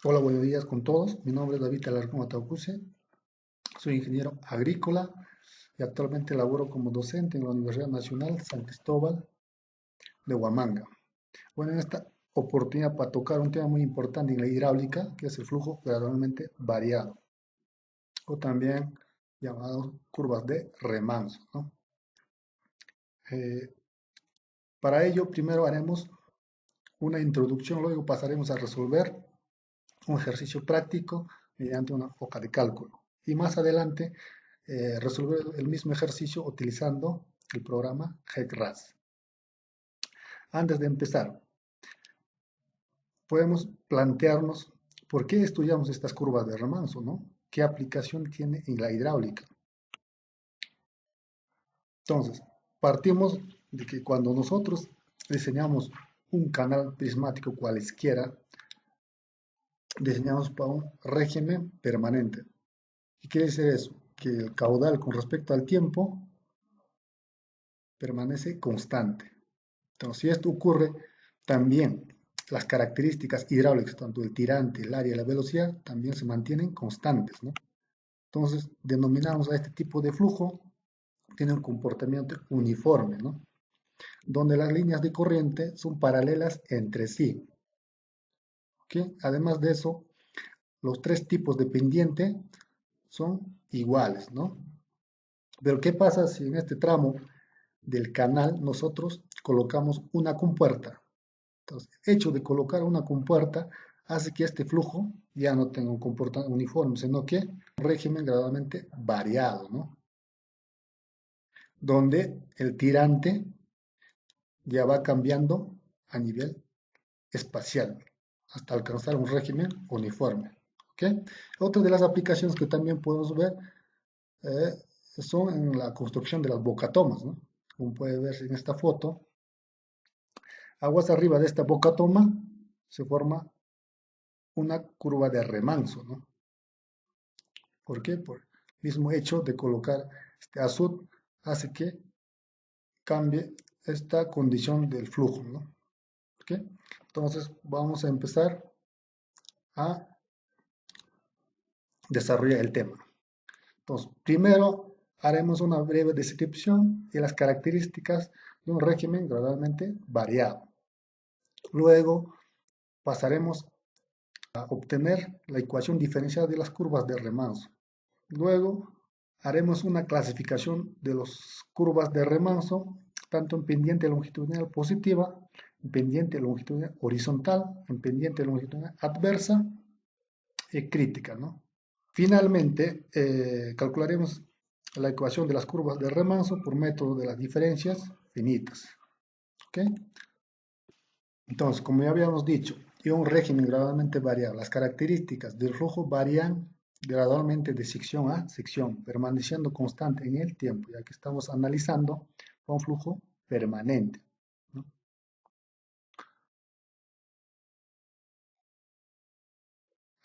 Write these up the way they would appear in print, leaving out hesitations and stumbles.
Hola, buenos días con todos. Mi nombre es David Alarcón Ataucuse. Soy ingeniero agrícola y actualmente laboro como docente en la Universidad Nacional San Cristóbal de Huamanga. Bueno, en esta oportunidad para tocar un tema muy importante en la hidráulica, que es el flujo gradualmente variado, o también llamado curvas de remanso, ¿no? Eh, para ello, primero haremos una introducción, luego pasaremos a resolver un ejercicio práctico mediante una hoja de cálculo. Y más adelante resolver el mismo ejercicio utilizando el programa GECRAS. Antes de empezar, podemos plantearnos por qué estudiamos estas curvas de remanso, ¿no? ¿Qué aplicación tiene en la hidráulica? Entonces, partimos de que cuando nosotros diseñamos un canal prismático cualesquiera, diseñamos para un régimen permanente. ¿Qué quiere decir eso? Que el caudal con respecto al tiempo permanece constante. Entonces, si esto ocurre, también las características hidráulicas, tanto el tirante, el área y la velocidad, también se mantienen constantes, ¿no? Entonces, denominamos a este tipo de flujo, tiene un comportamiento uniforme, ¿no? Donde las líneas de corriente son paralelas entre sí. ¿Ok? Además de eso, los tres tipos de pendiente son iguales, ¿no? Pero ¿qué pasa si en este tramo del canal nosotros colocamos una compuerta? Entonces, el hecho de colocar una compuerta hace que este flujo ya no tenga un comportamiento uniforme, sino que un régimen gradualmente variado, ¿no? Donde el tirante ya va cambiando a nivel espacial hasta alcanzar un régimen uniforme. ¿Ok? Otra de las aplicaciones que también podemos ver eh, son en la construcción de las bocatomas, ¿no? Como puede ver en esta foto, aguas arriba de esta bocatoma se forma una curva de remanso, ¿no? ¿Por qué? Por el mismo hecho de colocar este azul hace que cambie esta condición del flujo, ¿no? ¿Ok? Entonces vamos a empezar a desarrollar el tema. Entonces, primero haremos una breve descripción de las características de un régimen gradualmente variado. Luego pasaremos a obtener la ecuación diferencial de las curvas de remanso. Luego haremos una clasificación de las curvas de remanso, tanto en pendiente longitudinal positiva, en pendiente longitudinal horizontal, en pendiente longitudinal adversa y crítica, ¿no? Finalmente, calcularemos la ecuación de las curvas de remanso por método de las diferencias finitas. ¿Ok? Entonces, como ya habíamos dicho, en un régimen gradualmente variable, las características del flujo varían gradualmente de sección a sección, permaneciendo constante en el tiempo, ya que estamos analizando un flujo permanente, ¿no?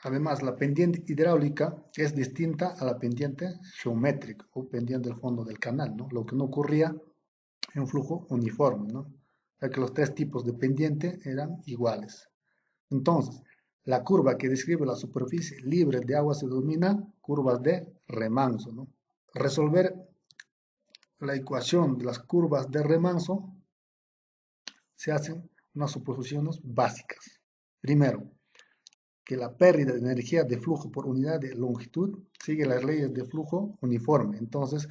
Además, la pendiente hidráulica es distinta a la pendiente geométrica o pendiente del fondo del canal, ¿no? Lo que no ocurría en un flujo uniforme, ¿no? Ya que los tres tipos de pendiente eran iguales. Entonces, la curva que describe la superficie libre de agua se denomina curvas de remanso, ¿no? Resolver la ecuación de las curvas de remanso se hacen unas suposiciones básicas. Primero, que la pérdida de energía de flujo por unidad de longitud sigue las leyes de flujo uniforme. Entonces,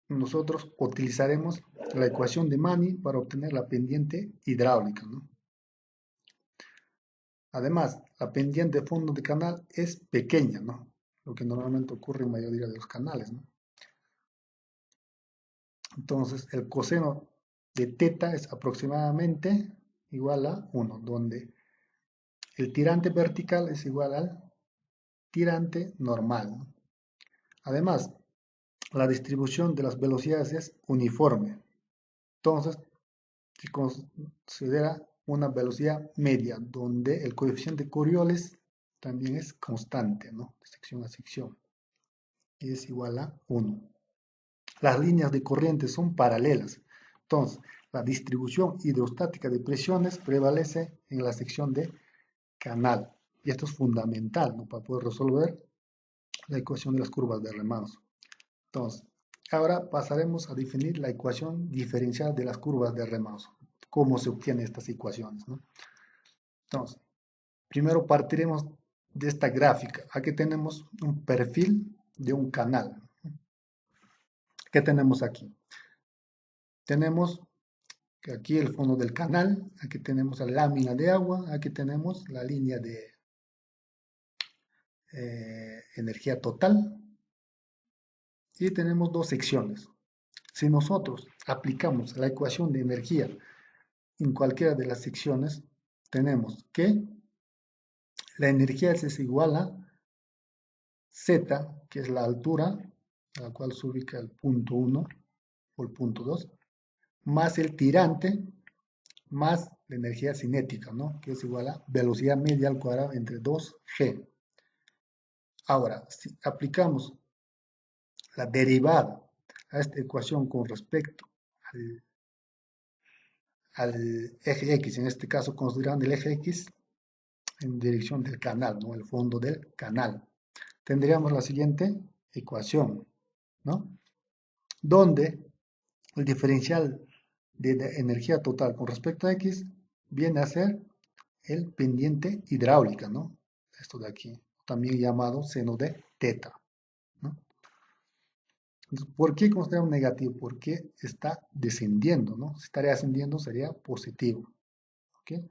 nosotros utilizaremos la ecuación de Mani para obtener la pendiente hidráulica, ¿no? Además, la pendiente de fondo de canal es pequeña, ¿no? Lo que normalmente ocurre en la mayoría de los canales, ¿no? Entonces, el coseno de teta es aproximadamente igual a 1, donde el tirante vertical es igual al tirante normal, ¿no? Además, la distribución de las velocidades es uniforme. Entonces, se considera una velocidad media, donde el coeficiente Coriolis también es constante, ¿no? De sección a sección. Y es igual a 1. Las líneas de corriente son paralelas. Entonces, la distribución hidrostática de presiones prevalece en la sección de canal. Y esto es fundamental, ¿no? Para poder resolver la ecuación de las curvas de remanso. Entonces, ahora pasaremos a definir la ecuación diferencial de las curvas de remanso. ¿Cómo se obtienen estas ecuaciones, ¿no? Entonces, primero partiremos de esta gráfica. Aquí tenemos un perfil de un canal. ¿Qué tenemos aquí? Tenemos aquí el fondo del canal, aquí tenemos la lámina de agua, aquí tenemos la línea de energía total y tenemos dos secciones. Si nosotros aplicamos la ecuación de energía en cualquiera de las secciones, tenemos que la energía es igual a Z, que es la altura a la cual se ubica el punto 1 o el punto 2, más el tirante, más la energía cinética, ¿no? Que es igual a velocidad media al cuadrado entre 2G. Ahora, si aplicamos la derivada a esta ecuación con respecto al eje X, en este caso considerando el eje X en dirección del canal, ¿no? El fondo del canal. Tendríamos la siguiente ecuación, ¿no? Donde el diferencial de energía total con respecto a X viene a ser el pendiente hidráulica, ¿no? Esto de aquí, también llamado seno de teta, ¿no? Entonces, ¿por qué consideramos negativo? Porque está descendiendo, ¿no? Si estaría ascendiendo sería positivo, ¿ok?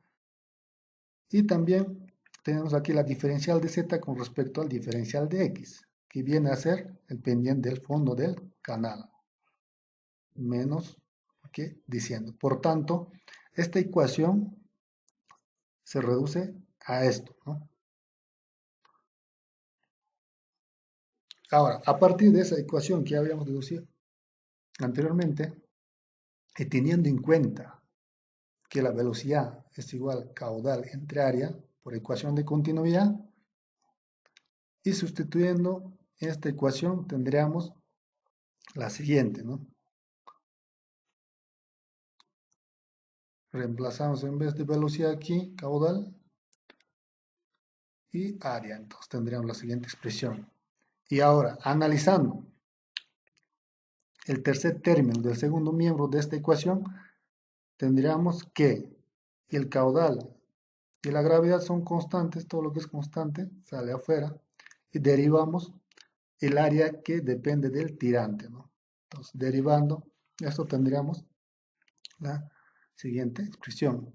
Y también tenemos aquí la diferencial de z con respecto al diferencial de x, que viene a ser el pendiente del fondo del canal, menos, ¿ok? Diciendo. Por tanto, esta ecuación se reduce a esto, ¿no? Ahora, a partir de esa ecuación que ya habíamos deducido anteriormente, y teniendo en cuenta que la velocidad es igual caudal entre área por ecuación de continuidad, y sustituyendo esta ecuación tendríamos la siguiente, ¿no? Reemplazamos en vez de velocidad aquí, caudal y área. Entonces tendríamos la siguiente expresión. Y ahora, analizando el tercer término del segundo miembro de esta ecuación, tendríamos que el caudal y la gravedad son constantes, todo lo que es constante sale afuera, y derivamos el área que depende del tirante, ¿no? Entonces, derivando esto tendríamos la siguiente expresión.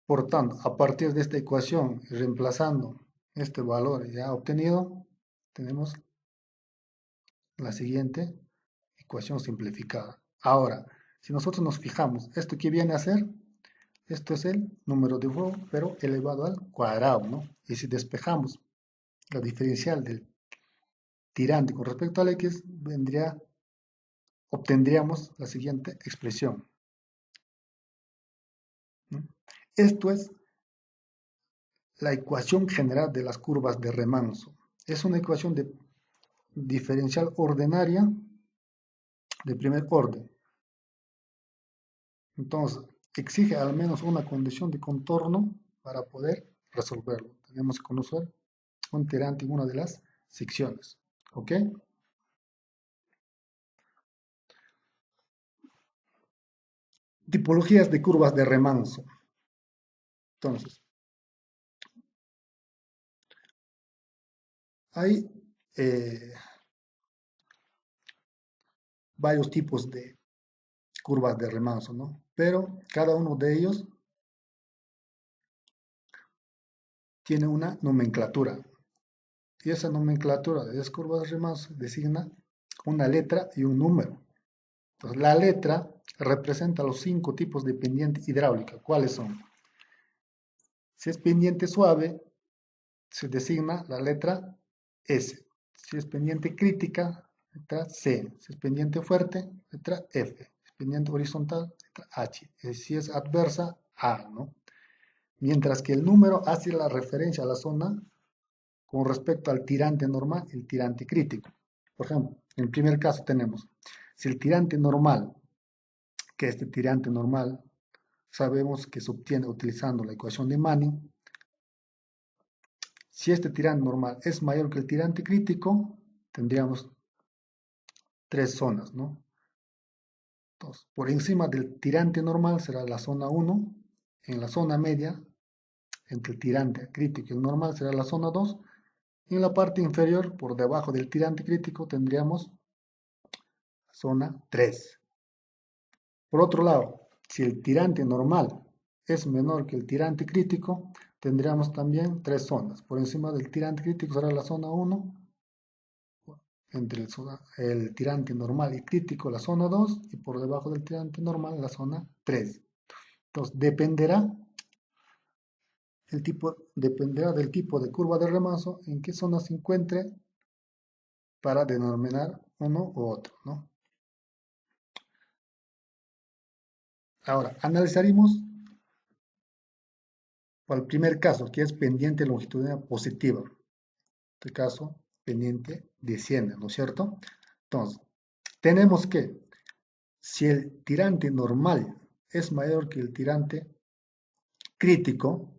Por tanto, a partir de esta ecuación y reemplazando este valor ya obtenido, tenemos la siguiente ecuación simplificada. Ahora, si nosotros nos fijamos, ¿esto qué viene a ser? Esto es el número de Boole, pero elevado al cuadrado, ¿no? Y si despejamos la diferencial del tirante con respecto al x, obtendríamos la siguiente expresión, ¿no? Esto es la ecuación general de las curvas de remanso. Es una ecuación de diferencial ordinaria de primer orden. Entonces, exige al menos una condición de contorno para poder resolverlo. Tenemos que conocer un tirante en una de las secciones. ¿Ok? Tipologías de curvas de remanso. Entonces, hay varios tipos de curvas de remanso, ¿no? Pero cada uno de ellos tiene una nomenclatura. Y esa nomenclatura de las curvas de remanso designa una letra y un número. Entonces, la letra representa los 5 tipos de pendiente hidráulica. ¿Cuáles son? Si es pendiente suave, se designa la letra S. Si es pendiente crítica, letra C. Si es pendiente fuerte, letra F. Si es pendiente horizontal, letra H. Y si es adversa, A, ¿no? Mientras que el número hace la referencia a la zona con respecto al tirante normal y el tirante crítico. Por ejemplo, en el primer caso tenemos, si el tirante normal, que este tirante normal sabemos que se obtiene utilizando la ecuación de Manning, Si este tirante normal es mayor que el tirante crítico, tendríamos tres zonas, ¿no? Entonces, por encima del tirante normal será la zona 1, en la zona media, entre el tirante crítico y el normal será la zona 2, y en la parte inferior, por debajo del tirante crítico, tendríamos zona 3. Por otro lado, si el tirante normal es menor que el tirante crítico, tendríamos también tres zonas. Por encima del tirante crítico será la zona 1, entre el tirante normal y crítico la zona 2, y por debajo del tirante normal la zona 3. Entonces, dependerá del tipo de curva de remanso en qué zona se encuentre para denominar uno u otro, ¿no? Ahora, analizaremos para el primer caso, que es pendiente longitudinal positiva. En este caso, pendiente desciende, ¿no es cierto? Entonces, tenemos que, si el tirante normal es mayor que el tirante crítico,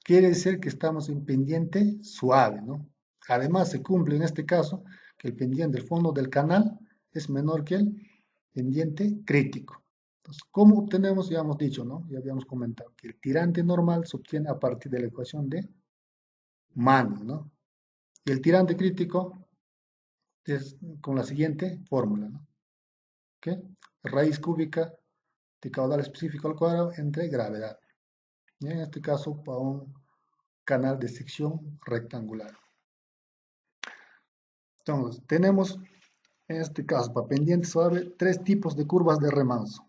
quiere decir que estamos en pendiente suave, ¿no? Además, se cumple en este caso que el pendiente del fondo del canal es menor que el pendiente crítico. Entonces, ¿cómo obtenemos? Ya hemos dicho, ¿no? Ya habíamos comentado que el tirante normal se obtiene a partir de la ecuación de Manning, ¿no? Y el tirante crítico es con la siguiente fórmula, ¿no? ¿Ok? Raíz cúbica de caudal específico al cuadrado entre gravedad. Y en este caso, para un canal de sección rectangular. Entonces, tenemos en este caso, para pendiente suave, tres tipos de curvas de remanso.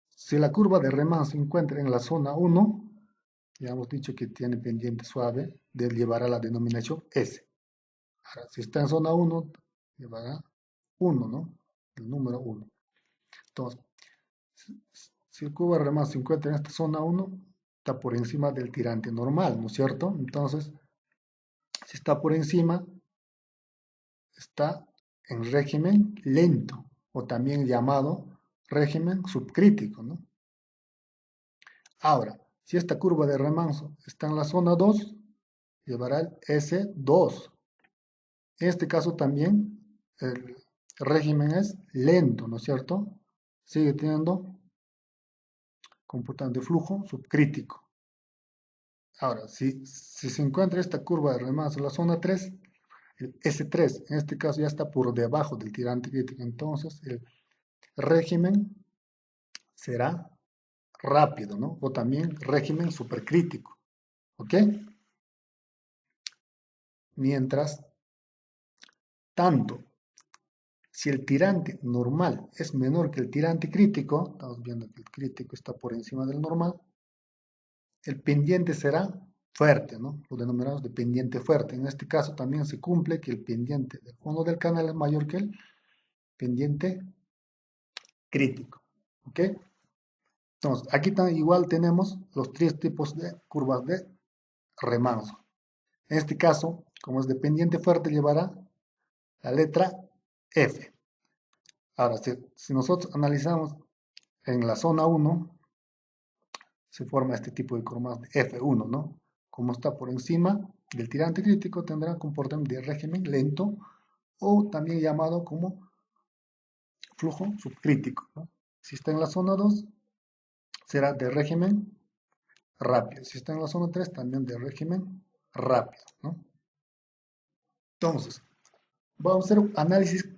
Si la curva de remanso se encuentra en la zona 1, ya hemos dicho que tiene pendiente suave, llevará la denominación S. Ahora, si está en zona 1, llevará 1, ¿no? El número 1. Entonces, si el curva de remanso se encuentra en esta zona 1, está por encima del tirante normal, ¿no es cierto? Entonces, si está por encima, está en régimen lento, o también llamado régimen subcrítico, ¿no? Ahora, si esta curva de remanso está en la zona 2, llevará el S2. En este caso también el régimen es lento, ¿no es cierto? Sigue teniendo comportamiento de flujo subcrítico. Ahora, si se encuentra esta curva de remanso en la zona 3, el S3 en este caso ya está por debajo del tirante crítico, entonces el régimen será rápido, ¿no? O también régimen supercrítico, ¿ok? Mientras tanto, si el tirante normal es menor que el tirante crítico, estamos viendo que el crítico está por encima del normal, el pendiente será fuerte, ¿no? Lo denominamos de pendiente fuerte. En este caso también se cumple que el pendiente del fondo del canal es mayor que el pendiente crítico, ¿ok? Entonces, aquí igual tenemos los tres tipos de curvas de remanso. En este caso, como es de pendiente fuerte, llevará la letra F. Ahora, si nosotros analizamos en la zona 1, se forma este tipo de curvas de F1, ¿no? Como está por encima del tirante crítico, tendrá comportamiento de régimen lento o también llamado como flujo subcrítico, ¿no? Si está en la zona 2, será de régimen rápido. Si está en la zona 3, también de régimen rápido, ¿no? Entonces, vamos a hacer un análisis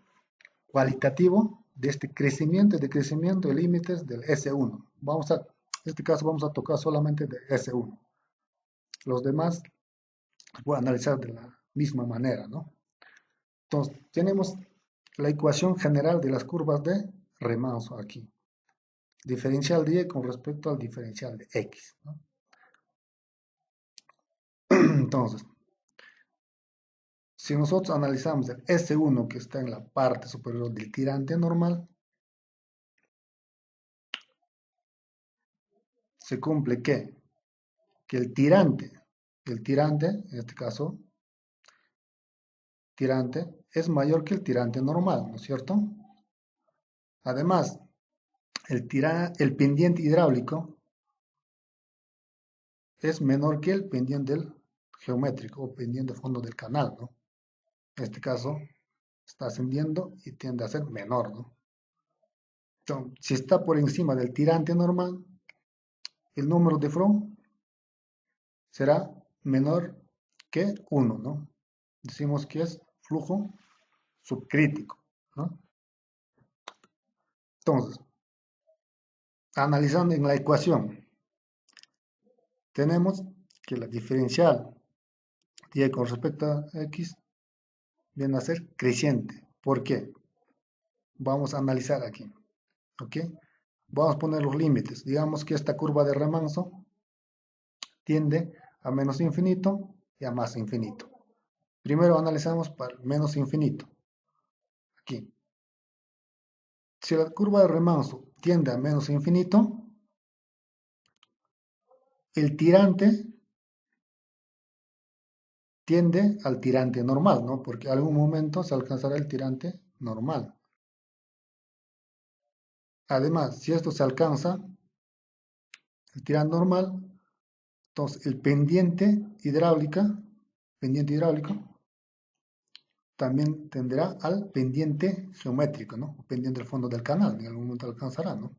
cualitativo de este crecimiento y decrecimiento de límites del S1. En este caso vamos a tocar solamente de S1. Los demás los voy a analizar de la misma manera, ¿no? Entonces, tenemos la ecuación general de las curvas de remanso aquí. Diferencial de Y con respecto al diferencial de X, ¿no? Entonces, si nosotros analizamos el S1 que está en la parte superior del tirante normal, se cumple que el tirante, en este caso, tirante, es mayor que el tirante normal, ¿no es cierto? Además, el pendiente hidráulico es menor que el pendiente del geométrico o pendiente de fondo del canal, ¿no? En este caso está ascendiendo y tiende a ser menor, ¿no? Entonces, si está por encima del tirante normal, el número de Fromm será menor que 1, ¿no? Decimos que es flujo subcrítico, ¿no? Entonces, analizando en la ecuación, tenemos que la diferencial y con respecto a x viene a ser creciente. ¿Por qué? Vamos a analizar aquí, ¿ok? Vamos a poner los límites. Digamos que esta curva de remanso tiende a menos infinito y a más infinito. Primero analizamos para menos infinito. Aquí. Si la curva de remanso tiende a menos infinito, el tirante tiende al tirante normal, ¿no? Porque en algún momento se alcanzará el tirante normal. Además, si esto se alcanza, el tirante normal, entonces el pendiente hidráulico, también tendrá al pendiente geométrico, ¿no? Pendiente del fondo del canal, en algún momento alcanzará, ¿no?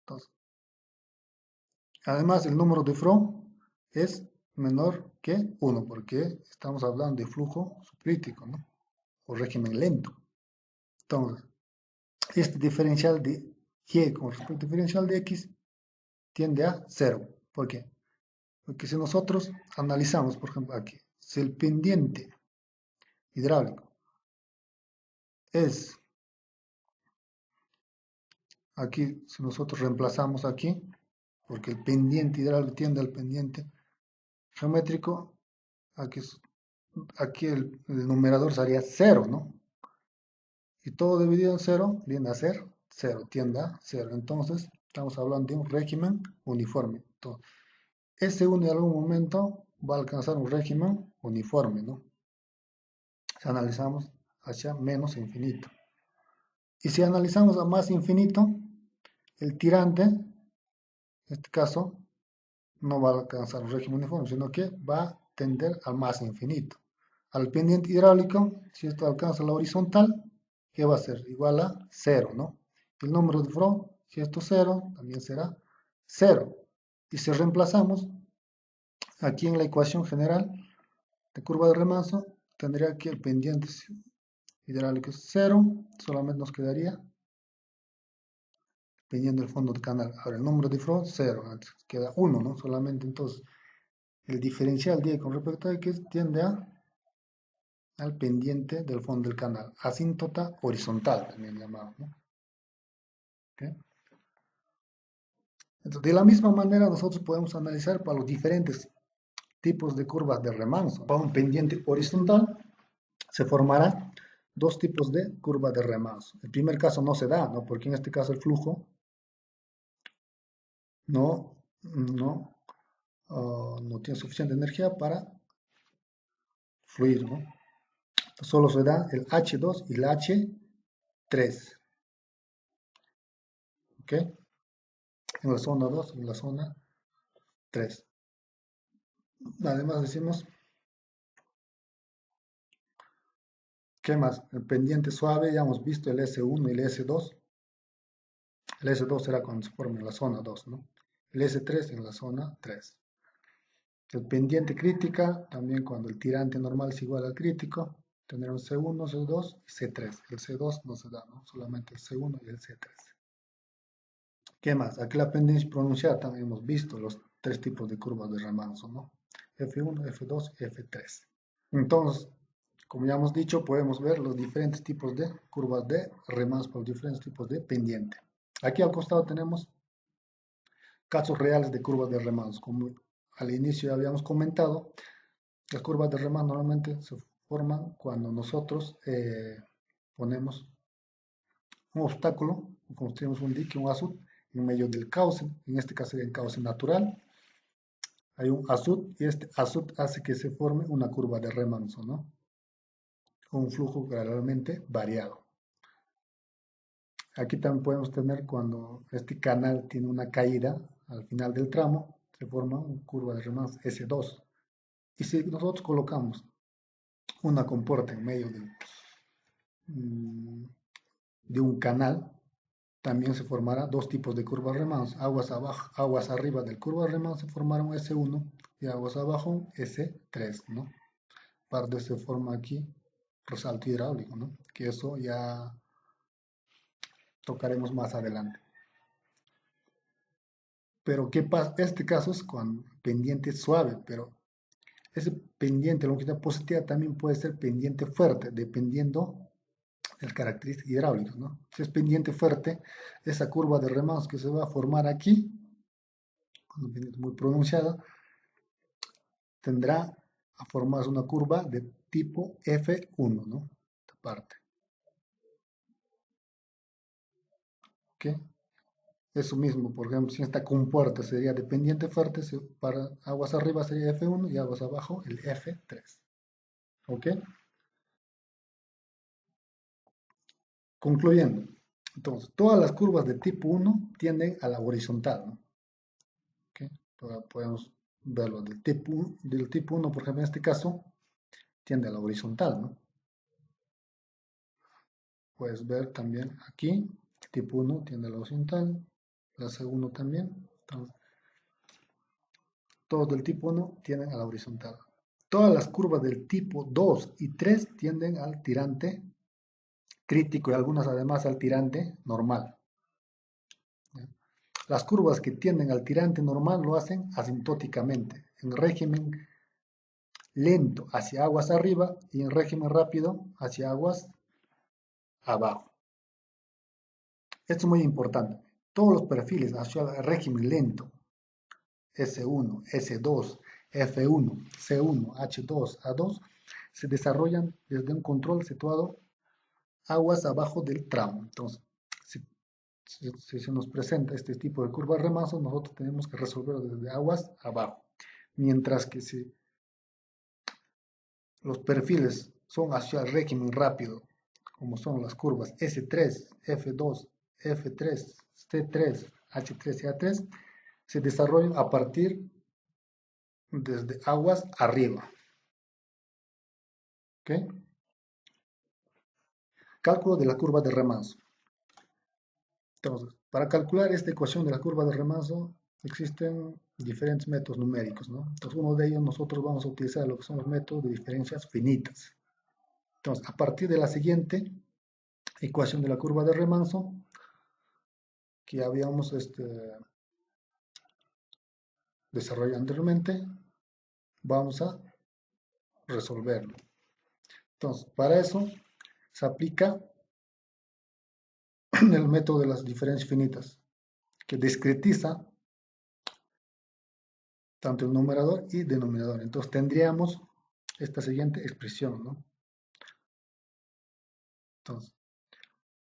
Entonces, además, el número de Fromm es menor que 1, porque estamos hablando de flujo subcrítico, ¿no? O régimen lento. Entonces, este diferencial de y con respecto al diferencial de x tiende a 0. ¿Por qué? Porque si nosotros analizamos, por ejemplo, aquí, si el pendiente hidráulico es, aquí, si nosotros reemplazamos aquí, porque el pendiente hidráulico tiende al pendiente geométrico, aquí, aquí el numerador sería 0, ¿no? Y todo dividido en 0 viene a ser 0, tiende a 0. Entonces, estamos hablando de un régimen uniforme. Entonces, ese 1 en algún momento va a alcanzar un régimen uniforme, ¿no? Si analizamos hacia menos infinito. Y si analizamos a más infinito, el tirante, en este caso, no va a alcanzar un régimen uniforme, sino que va a tender al más infinito. Al pendiente hidráulico, si esto alcanza la horizontal, ¿qué va a ser? Igual a 0, ¿no? El número de Fromm, si esto es 0, también será 0. Y si reemplazamos, aquí en la ecuación general de curva de remanso, tendría que el pendiente hidráulico es 0, solamente nos quedaría pendiente del fondo del canal. Ahora el número de Fromm, 0, queda 1, ¿no? Solamente entonces el diferencial de con respecto a x tiende al pendiente del fondo del canal, asíntota horizontal también llamado, ¿no? ¿Okay? Entonces, de la misma manera nosotros podemos analizar para los diferentes tipos de curvas de remanso. Para un pendiente horizontal se formará dos tipos de curva de remanso. El primer caso no se da, ¿no? Porque en este caso el flujo no tiene suficiente energía para fluir, ¿no? Solo se da el H2 y el H3, ¿ok? En la zona 2 y en la zona 3. Además decimos, ¿qué más? El pendiente suave, ya hemos visto el S1 y el S2. El S2 será cuando se forme en la zona 2, ¿no? El S3 en la zona 3. El pendiente crítica, también cuando el tirante normal es igual al crítico, tendremos C1, C2 y C3. El C2 no se da, ¿no? Solamente el C1 y el C3. ¿Qué más? Aquí la pendencia pronunciada también hemos visto los tres tipos de curvas de remanso, ¿no? F1, F2 y F3. Entonces, como ya hemos dicho, podemos ver los diferentes tipos de curvas de remanso por los diferentes tipos de pendiente. Aquí al costado tenemos casos reales de curvas de remanso. Como al inicio ya habíamos comentado, las curvas de remanso normalmente se forman cuando nosotros ponemos un obstáculo, construimos un dique, un azud, en medio del cauce, en este caso sería el cauce natural. Hay un azud y este azud hace que se forme una curva de remanso, ¿no? Un flujo gradualmente variado. Aquí también podemos tener cuando este canal tiene una caída al final del tramo, se forma una curva de Riemann S2. Y si nosotros colocamos una compuerta en medio mm, de un canal, también se formará dos tipos de curvas Riemann. Aguas abajo, aguas arriba del curva Riemann se formaron S1 y aguas abajo S3, ¿no? Parte se forma aquí resalto hidráulico, ¿no? Que eso ya tocaremos más adelante. Pero ¿qué pasa? Este caso es con pendiente suave, pero ese pendiente, longitud positiva, también puede ser pendiente fuerte, dependiendo del característica hidráulica, ¿no? Si es pendiente fuerte, esa curva de Riemann que se va a formar aquí, muy pronunciada, tendrá a formarse una curva de tipo F1, ¿no? Esta parte. ¿Ok? Eso mismo, por ejemplo, si esta compuerta sería de pendiente fuerte, para aguas arriba sería F1 y aguas abajo el F3. ¿Ok? Concluyendo, entonces, todas las curvas de tipo 1 tienden a la horizontal, ¿no? ¿Ok? Podemos verlo del tipo 1, por ejemplo, en este caso, tiende a la horizontal, ¿no? Puedes ver también aquí, tipo 1 tiende a la horizontal, la C1 también. Entonces, todos del tipo 1 tienden a la horizontal. Todas las curvas del tipo 2 y 3 tienden al tirante crítico y algunas además al tirante normal. Las curvas que tienden al tirante normal lo hacen asintóticamente, en régimen lento hacia aguas arriba y en régimen rápido hacia aguas abajo. Esto es muy importante. Todos los perfiles hacia el régimen lento, S1, S2, F1, C1, H2, A2, se desarrollan desde un control situado aguas abajo del tramo. Entonces, si se nos presenta este tipo de curva Riemann, nosotros tenemos que resolverlo desde aguas abajo. Mientras que si los perfiles son hacia el régimen rápido, como son las curvas S3, F2, F3, C3, H3 y A3, se desarrollan a partir desde aguas arriba. ¿Okay? Cálculo de la curva de Riemann. Entonces, para calcular esta ecuación de la curva de Riemann existen diferentes métodos numéricos, ¿no? Entonces, uno de ellos nosotros vamos a utilizar lo que son los métodos de diferencias finitas. Entonces, a partir de la siguiente ecuación de la curva de Riemann, que habíamos desarrollado anteriormente, vamos a resolverlo. Entonces, para eso se aplica el método de las diferencias finitas, que discretiza tanto el numerador y denominador. Entonces, tendríamos esta siguiente expresión, ¿no? Entonces,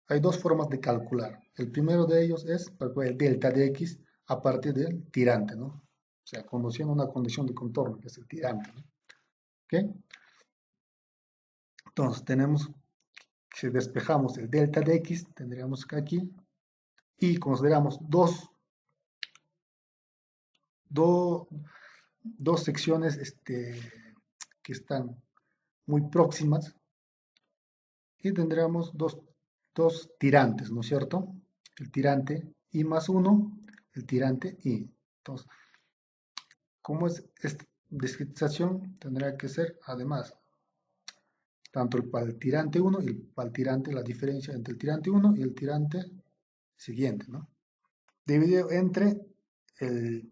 hay dos formas de calcular. El primero de ellos es calcular el delta de x a partir del tirante, ¿no? O sea, conociendo una condición de contorno, que es el tirante, ¿no? ¿Ok? Entonces, tenemos, si despejamos el delta de x, tendríamos que aquí, y consideramos dos secciones que están muy próximas, y tendríamos dos tirantes, ¿no es cierto? El tirante I más 1, el tirante I. Entonces, como es esta discretización, tendrá que ser, además, tanto para el tirante 1 y para el tirante, la diferencia entre el tirante 1 y el tirante siguiente, ¿no? Dividido entre el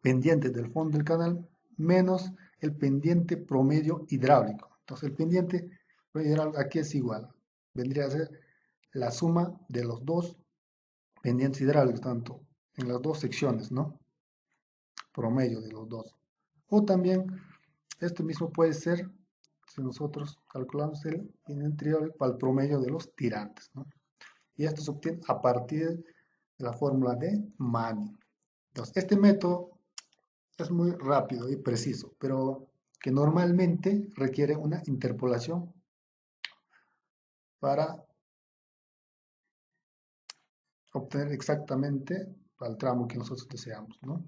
pendiente del fondo del canal menos el pendiente promedio hidráulico. Entonces, el pendiente promedio hidráulico aquí es igual. Vendría a ser la suma de los dos pendientes hidráulicos, tanto en las dos secciones, ¿no? Promedio de los dos. O también, esto mismo puede ser si nosotros calculamos el pendiente hidráulico para el promedio de los tirantes, ¿no? Y esto se obtiene a partir de la fórmula de Manning. Entonces, este método es muy rápido y preciso, pero que normalmente requiere una interpolación para obtener exactamente para el tramo que nosotros deseamos, ¿no?